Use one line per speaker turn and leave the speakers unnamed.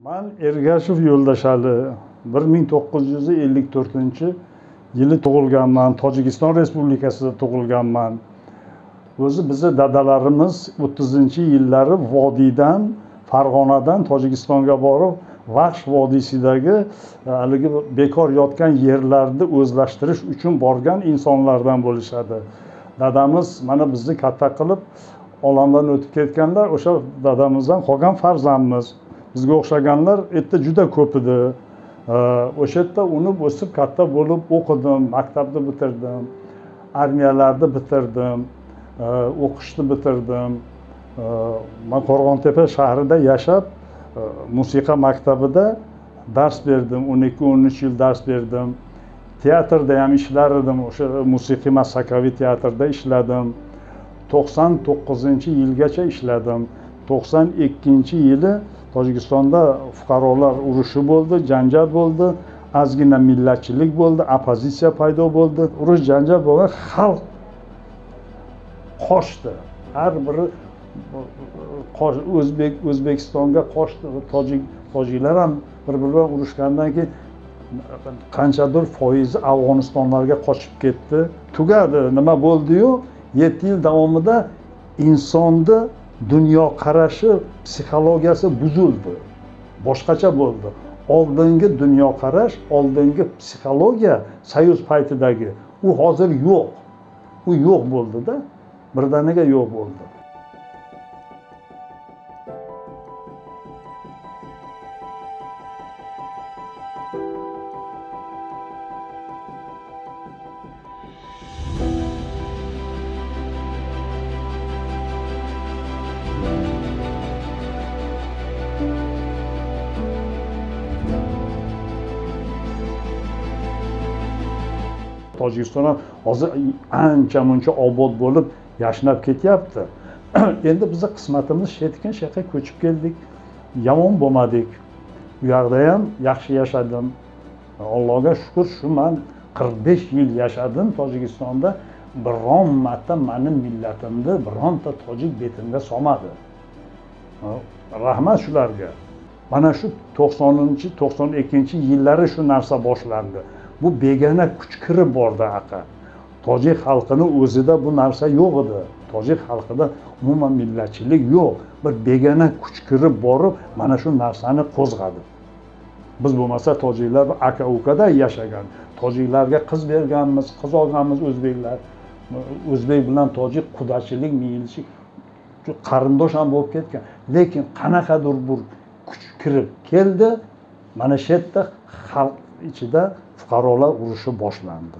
Men Ergashev Yo'ldosh Ali 1954-yili tug'ilganman. Tojikiston Respublikasida tug'ilganman. O'zi bizning dadalarimiz 30-yillari vodiydan, Farg'onadan Tojikistonga borib, Vaqsh vodiysidagi haligi bekor yotgan yerlarni o'zlashtirish uchun borgan insonlardan bo'lishadi. Dadamiz mana bizni katta qilib olamdan o'tib ketganlar, o'sha dadamizdan qolgan farzandmiz. Bizga o'xshaganlar erta juda ko'p edi. O'sha yerda unib o'sib katta bo'lib o'qidim, maktabni bitirdim, armiyalarni bitirdim, o'qishni bitirdim. Men Qo'rg'ontepa shahrida yashab, musiqa maktabida dars berdim, 12-13 yil dars berdim. Teatrda ham ishlar edim, o'sha musiqiy massakaviy teatrda ishladim. 99-yilgacha ishladim. 92-yili Tojikistonda fuqarolar urushi bo'ldi, janjal bo'ldi, ozgina millatchilik bo'ldi, oppozitsiya paydo bo'ldi. Urush janjal bo'lgan, xalq qochdi. Har biri O'zbekistonga qochdi. Tojiklar ham bir-biri bilan urushgandan keyin qanchadir foizi Afg'onistonlarga qochib ketdi. Tugadi. Nima bo'ldi-yu? 7 yil davomida insonni dunyoqarashi, psixologiyasi buzildi. Boshqacha bo'ldi. Oldingi dunyoqarash, oldingi psixologiya Soyuz paytidagi u hozir yo'q. U yo'q bo'ldi-da. Birdaniga yo'q bo'ldi. Tojikiston ham hozir ancha-muncha obod bo'lib, yashnab ketyapti. Endi bizning qismatimiz shetgan shaqa ko'chib keldik. Yomon bo'lmadik. Bu yerda ham yaxshi yashadim. Allohga shukr, shu men 45 yil yashadim Tojikistonda. Biron marta mening millatimni bironta tojik betimga solmadi. Rahmat shularga. Mana shu 90-92-yillari shu narsa boshlandi. Bu begona kuch kirib bordi aqa. Tojik xalqining o'zida bu narsa yo'q edi. Tojik xalqida umuman millatchilik yo'q. Bir begona kuch kirib borib, mana shu narsani qo'zg'adi. Biz bo'lmasa tojiklar aka-ukada yashagan. Tojiklarga qiz berganmiz, qiz olganmiz o'zbeklar. O'zbek bilan tojik qudachilik, miyilchilik qarindosh ham bo'lib ketgan. Lekin qanaqadir bir kuch kirib keldi. Mana shu yerda xalq ichida fuqarolar urushi boshlandi.